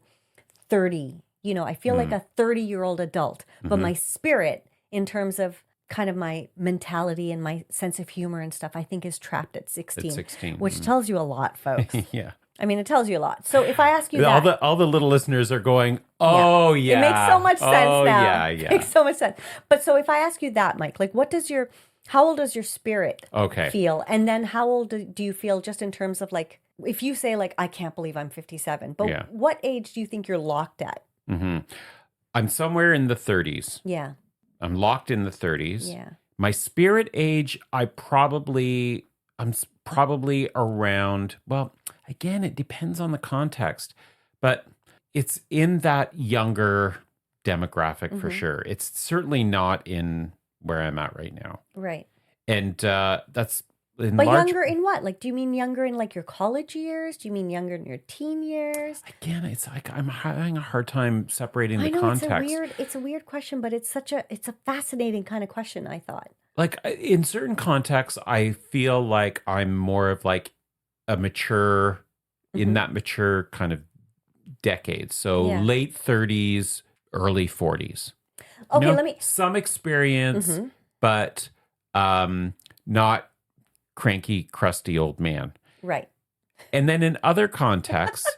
30, you know, I feel like a 30-year-old adult, but my spirit in terms of kind of my mentality and my sense of humor and stuff, I think is trapped at 16, At 16. which tells you a lot, folks. Yeah. I mean, it tells you a lot. So if I ask you All the little listeners are going, oh, yeah. it makes so much sense now. Yeah. It makes so much sense. But so if I ask you that, Mike, like how old does your spirit feel? And then how old do you feel just in terms of like, if you say like, I can't believe I'm 57, but what age do you think you're locked at? I'm somewhere in the 30s. Yeah. I'm locked in the 30s. Yeah. My spirit age, I'm probably around, well, again, it depends on the context, but it's in that younger demographic for sure. It's certainly not in where I'm at right now. Right. And that's in But large... younger in what? Like, do you mean younger in like your college years? Do you mean younger in your teen years? Again, it's like I'm having a hard time separating the I know context. it's a weird question, but it's a fascinating kind of question, I thought. Like in certain contexts, I feel like I'm more of like a mature, in that mature kind of decade. So late 30s, early 40s. Okay, you know, some experience, but not cranky, crusty old man. Right. And then in other contexts,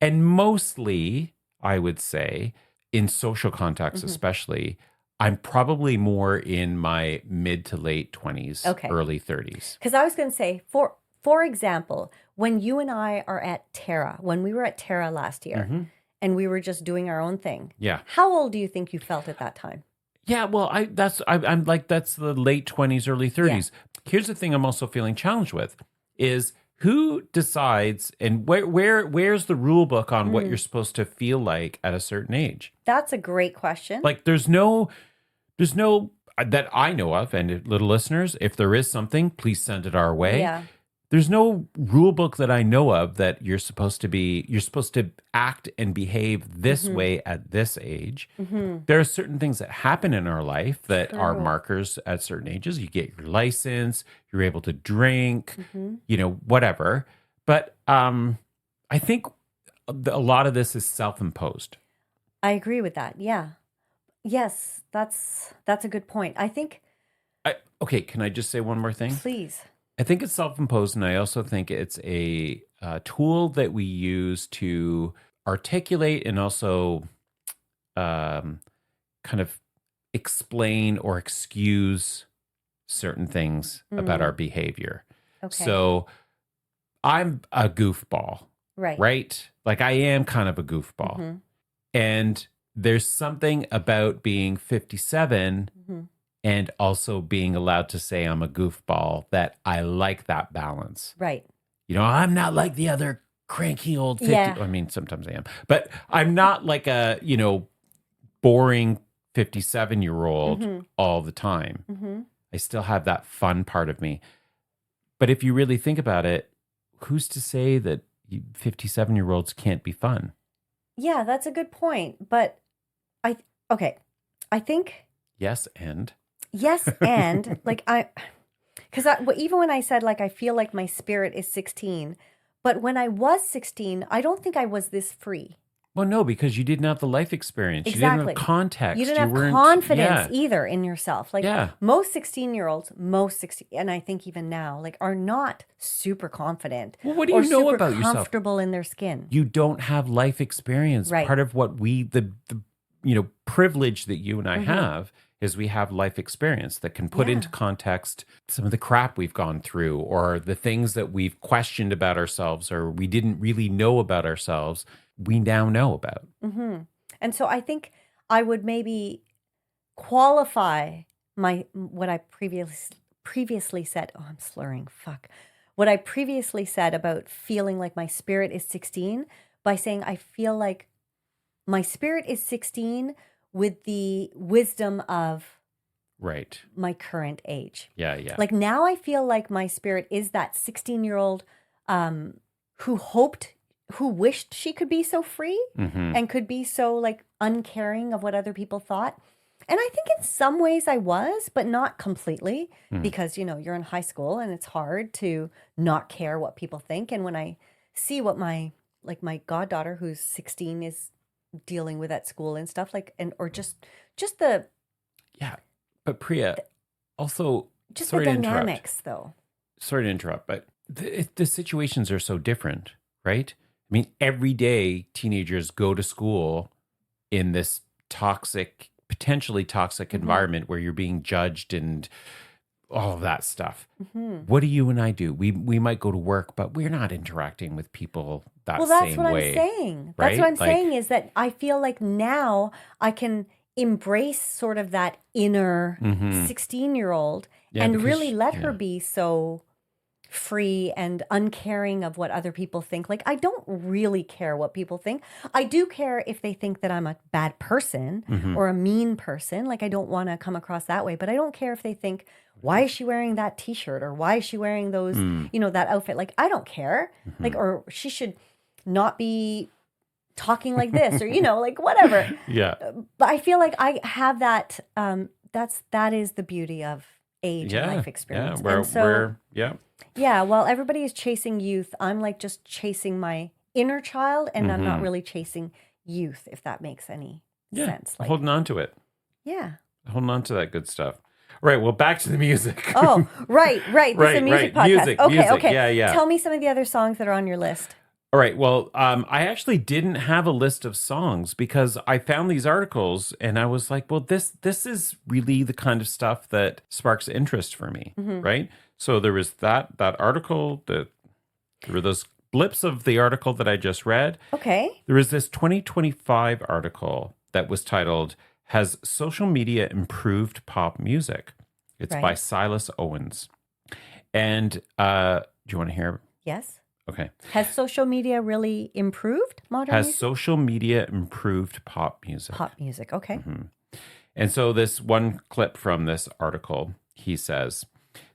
and mostly, I would say, in social contexts especially, I'm probably more in my mid to late 20s, early 30s. Because I was going to say, for example, when you and I are at Terra, when we were at Terra last year, and we were just doing our own thing. Yeah. How old do you think you felt at that time? Yeah, well, I'm like, that's the late 20s, early 30s. Yeah. Here's the thing I'm also feeling challenged with is who decides and where's the rule book on what you're supposed to feel like at a certain age? That's a great question. Like there's no that I know of, and little listeners, if there is something, please send it our way. Yeah. There's no rule book that I know of that you're supposed to act and behave this way at this age. There are certain things that happen in our life that are markers at certain ages. You get your license, you're able to drink, you know, whatever. But I think a lot of this is self-imposed. I agree with that. Yeah. Yes, that's a good point. I think. Okay, can I just say one more thing? Please. I think it's self-imposed, and I also think it's a tool that we use to articulate and also kind of explain or excuse certain things about our behavior. Okay. So I'm a goofball, right? Like I am kind of a goofball. And there's something about being 57 and also being allowed to say I'm a goofball that I like that balance. Right. You know, I'm not like the other cranky old 50. Yeah. I mean, sometimes I am. But I'm not like a, you know, boring 57-year-old all the time. I still have that fun part of me. But if you really think about it, who's to say that 57-year-olds can't be fun? Yeah, that's a good point. But I think... Yes, and like even when I said like I feel like my spirit is 16, but when I was 16, I don't think I was this free. Well, no, because you didn't have the life experience. Exactly. You didn't have context. You didn't have confidence either in yourself. Like yeah. most 16-year-olds, and I think even now, like are not super confident. Well, what do you know about yourself? Comfortable in their skin. You don't have life experience. Right. Part of what the privilege that you and I have is we have life experience that can put into context some of the crap we've gone through or the things that we've questioned about ourselves or we didn't really know about ourselves. We now know about. And so I think I would maybe qualify what I previously said. Oh, I'm slurring. Fuck. What I previously said about feeling like my spirit is 16 by saying I feel like my spirit is 16 with the wisdom of my current age. Yeah. Like now I feel like my spirit is that 16-year-old who wished she could be so free and could be so like uncaring of what other people thought. And I think in some ways I was, but not completely because, you're in high school and it's hard to not care what people think. And when I see what my goddaughter who's 16 is dealing with at school and stuff or just the but Priya also just the dynamics though. Sorry to interrupt, but the situations are so different, right? I mean, every day teenagers go to school in this potentially toxic environment where you're being judged and all of that stuff. What do you and I do? We might go to work, but we're not interacting with people that same way. Well, that's what I'm saying. Right? That's what I'm saying is that I feel like now I can embrace sort of that inner 16-year-old and really let her be so free and uncaring of what other people think. Like, I don't really care what people think. I do care if they think that I'm a bad person or a mean person. Like, I don't want to come across that way, but I don't care if they think, why is she wearing that t-shirt or why is she wearing those, that outfit? Like, I don't care. Like, or she should not be talking like this or, like whatever. Yeah. But I feel like I have that, that is the beauty of age and life experience. Yeah, while everybody is chasing youth, I'm like just chasing my inner child and I'm not really chasing youth, if that makes any sense. Like, holding on to it. Yeah. Holding on to that good stuff. Right, well, back to the music. Oh, right. This is a music podcast. Music. Okay. Yeah. Tell me some of the other songs that are on your list. All right, well, I actually didn't have a list of songs because I found these articles and I was like, well, this is really the kind of stuff that sparks interest for me, right? So there was that article, there were those blips of the article that I just read. Okay. There was this 2025 article that was titled, Has Social Media Improved Pop Music? It's by Silas Owens. And do you want to hear? Yes. Okay. Has social media really improved modern music? Has social media improved pop music? Pop music, okay. And so this one clip from this article, he says,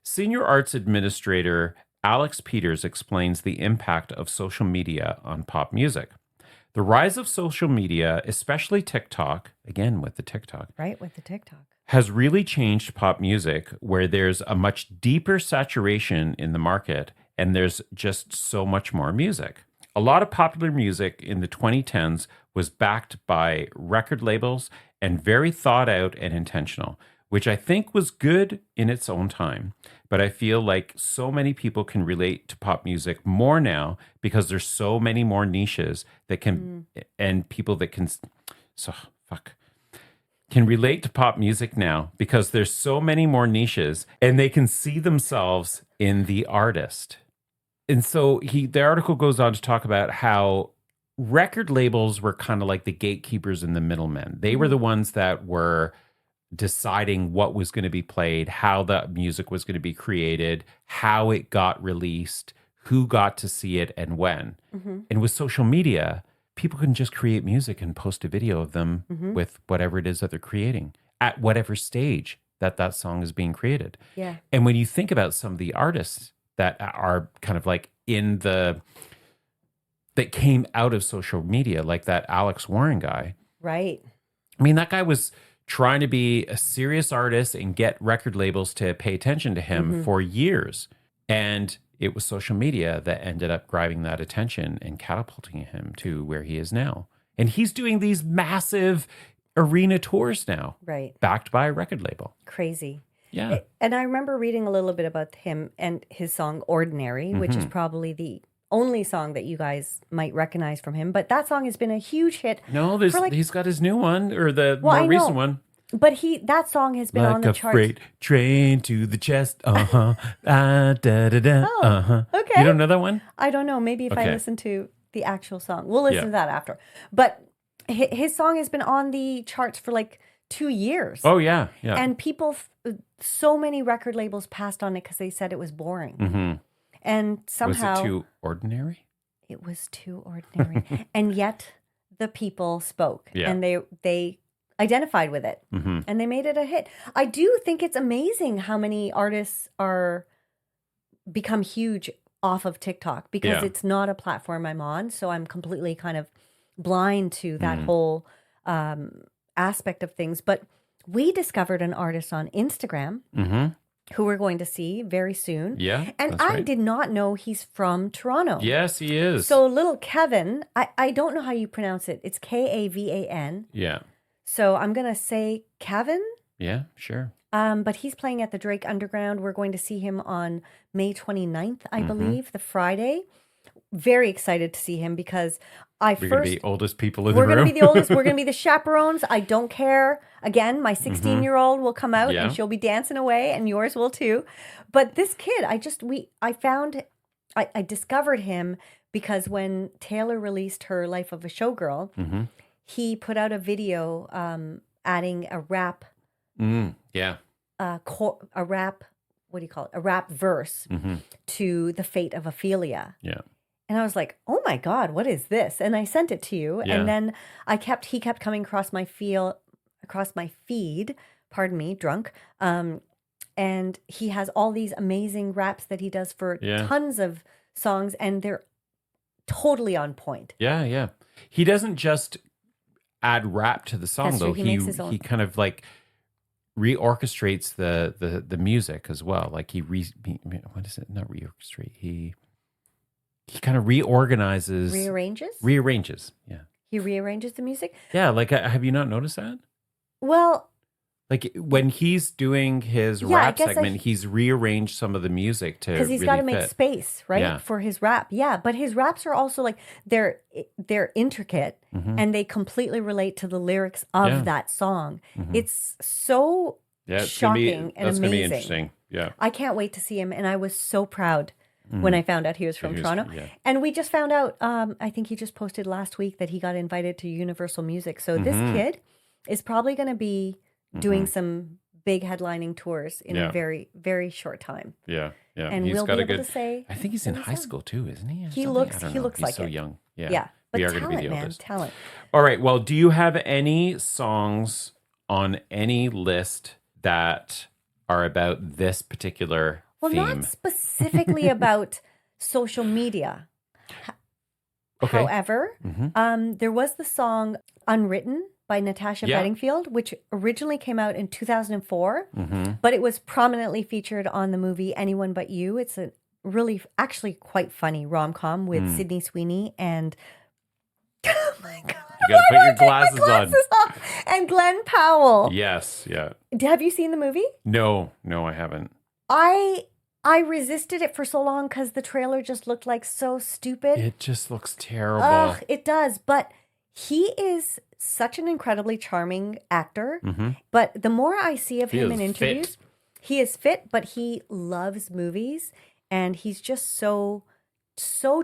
Senior Arts Administrator Alex Peters explains the impact of social media on pop music. The rise of social media, especially TikTok, again with the TikTok. Right, with the TikTok. Has really changed pop music where there's a much deeper saturation in the market and there's just so much more music. A lot of popular music in the 2010s was backed by record labels and very thought out and intentional, which I think was good in its own time. But I feel like so many people can relate to pop music more now because there's so many more niches that can, and people that can, can relate to pop music now because there's so many more niches and they can see themselves in the artist. And so the article goes on to talk about how record labels were kind of like the gatekeepers and the middlemen. They were the ones that were deciding what was going to be played, how the music was going to be created, how it got released, who got to see it, and when. And with social media, people can just create music and post a video of them with whatever it is that they're creating at whatever stage that song is being created. Yeah. And when you think about some of the artists that are kind of like that came out of social media, like that Alex Warren guy. Right. I mean, that guy was trying to be a serious artist and get record labels to pay attention to him for years. And it was social media that ended up grabbing that attention and catapulting him to where he is now. And he's doing these massive arena tours now. Right. Backed by a record label. Crazy. Yeah. And I remember reading a little bit about him and his song Ordinary, which is probably the only song that you guys might recognize from him. But that song has been a huge hit. No, he's got his new one, or the more recent one. But that song has been on the charts. Like a freight train to the chest. Da da da. Okay. You don't know that one? I don't know. Maybe if I listen to the actual song. We'll listen to that after. But his song has been on the charts for like 2 years. Oh, yeah. Yeah. And so many record labels passed on it because they said it was boring. Mm-hmm. And somehow... Was it too ordinary? It was too ordinary. And yet the people spoke. Yeah. And they identified with it. Mm-hmm. And they made it a hit. I do think it's amazing how many artists become huge off of TikTok because it's not a platform I'm on. So I'm completely kind of blind to that whole aspect of things. But we discovered an artist on Instagram who we're going to see very soon. Yeah. And I did not know he's from Toronto. Yes, he is. So little Kevin, I don't know how you pronounce it. It's Kavan. Yeah. So I'm going to say Kevin. Yeah, sure. But he's playing at the Drake Underground. We're going to see him on May 29th, I believe, the Friday. Very excited to see him because We're going to be the oldest people in the room. We're going to be the oldest. We're going to be the chaperones. I don't care. Again, my 16-year-old will come out and she'll be dancing away and yours will too. But this kid, I discovered him because when Taylor released her Life of a Showgirl, he put out a video adding a rap. Yeah. A rap, what do you call it? A rap verse to The Fate of Ophelia. Yeah. And I was like, oh my God, what is this? And I sent it to you. Yeah. And then he kept coming across my feed, pardon me, drunk. And he has all these amazing raps that he does for tons of songs and they're totally on point. Yeah, yeah. He doesn't just add rap to the song, though. He makes his own. He kind of like reorchestrates the music as well. Like what is it? Not reorchestrate. He kind of reorganizes. Rearranges. Yeah. He rearranges the music? Yeah. Like, have you not noticed that? Well, like when he's doing his rap segment, he's rearranged some of the music to because he's got to make space, right, for his rap. Yeah, but his raps are also like they're intricate and they completely relate to the lyrics of that song. It's so shocking and amazing. That's gonna be interesting. Yeah, I can't wait to see him, and I was so proud when I found out he was from Toronto. Yeah. And we just found out. I think he just posted last week that he got invited to Universal Music. So this kid is probably going to be doing some big headlining tours in a very, very short time. Yeah, yeah. And we'll be able to say... I think he's in high school too, isn't he? He looks like he's so young. Yeah. Yeah. But we are talent, going to be the man, oldest. talent. All right. Well, do you have any songs on any list that are about this particular theme? Not specifically about social media. Okay. However, there was the song Unwritten by Natasha Bedingfield, which originally came out in 2004, but it was prominently featured on the movie Anyone But You. It's a really, actually quite funny rom-com with Sydney Sweeney and, oh my God. You got to put your glasses on. And Glenn Powell. Yes, yeah. Have you seen the movie? No, I haven't. I resisted it for so long because the trailer just looked like so stupid. It just looks terrible. It does, but he is such an incredibly charming actor. But the more I see of him in interviews, he is fit, but he loves movies. And he's just so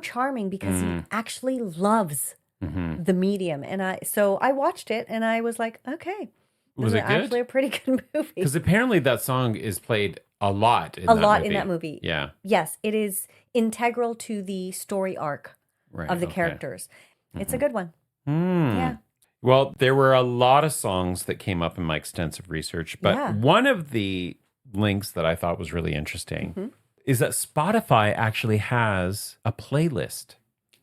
charming because he actually loves the medium. And I watched it and I was like, okay. Was it good? Actually a pretty good movie. Because apparently that song is played a lot in that movie. Yeah. Yes, it is integral to the story arc of the characters. It's a good one. Yeah. Well, there were a lot of songs that came up in my extensive research, but one of the links that I thought was really interesting is that Spotify actually has a playlist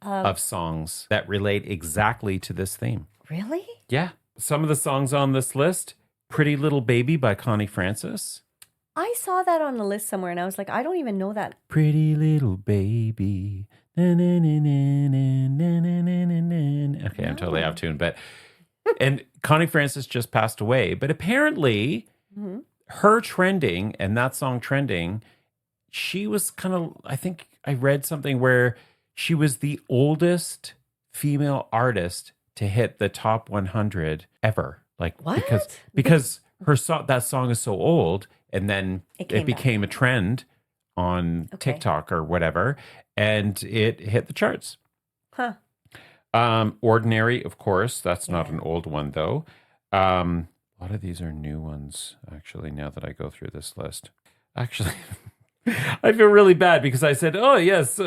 of songs that relate exactly to this theme. Really? Yeah. Some of the songs on this list, Pretty Little Baby by Connie Francis. I saw that on the list somewhere and I was like, I don't even know that. Pretty little baby. Okay, I'm totally out of tune. But and Connie Francis just passed away. But apparently, her trending and that song trending, she was kind of, I think I read something where she was the oldest female artist to hit the top 100 ever. Like What? because that song is so old, and then it became a trend on TikTok or whatever, and it hit the charts. Huh. Ordinary, of course. That's not an old one though. A lot of these are new ones, actually, now that I go through this list. Actually, I feel really bad because I said, oh, yes,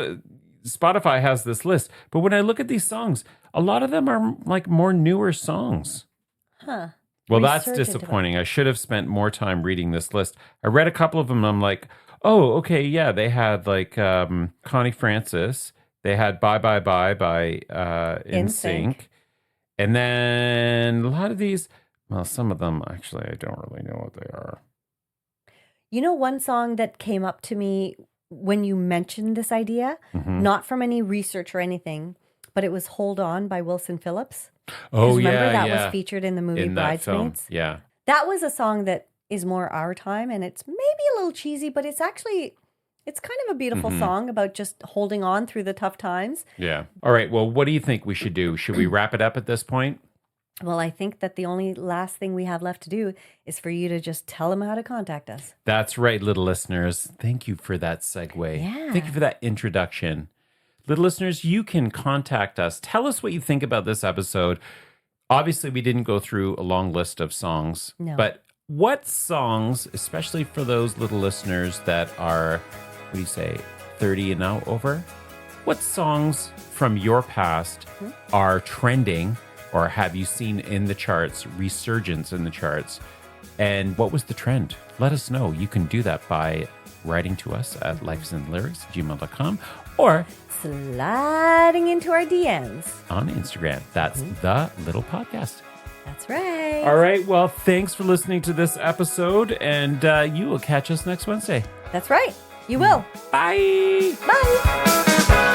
Spotify has this list. But when I look at these songs, a lot of them are like more newer songs. Huh. Well, that's disappointing. I should have spent more time reading this list. I read a couple of them and I'm like, oh, okay, yeah. They had like Connie Francis. They had Bye Bye Bye by NSYNC. And then a lot of these, well, some of them, actually, I don't really know what they are. You know, one song that came up to me when you mentioned this idea, not from any research or anything, but it was Hold On by Wilson Phillips. Oh, yeah. Remember that was featured in the movie Bridesmaids? Film. Yeah. That was a song that is more our time, and it's maybe a little cheesy, but it's actually, it's kind of a beautiful song about just holding on through the tough times. Yeah. All right. Well, what do you think we should do? Should we wrap it up at this point? Well, I think that the only last thing we have left to do is for you to just tell them how to contact us. That's right, little listeners. Thank you for that segue. Yeah. Thank you for that introduction. Little listeners, you can contact us. Tell us what you think about this episode. Obviously, we didn't go through a long list of songs, but what songs, especially for those little listeners that are, 30 and now over? What songs from your past are trending, or have you seen in the charts, resurgence in the charts? And what was the trend? Let us know. You can do that by writing to us at lifesinlyrics@gmail.com or sliding into our DMs on Instagram. That's The Little Podcast. That's right. All right. Well, thanks for listening to this episode, and you will catch us next Wednesday. That's right. You will. Bye. Bye.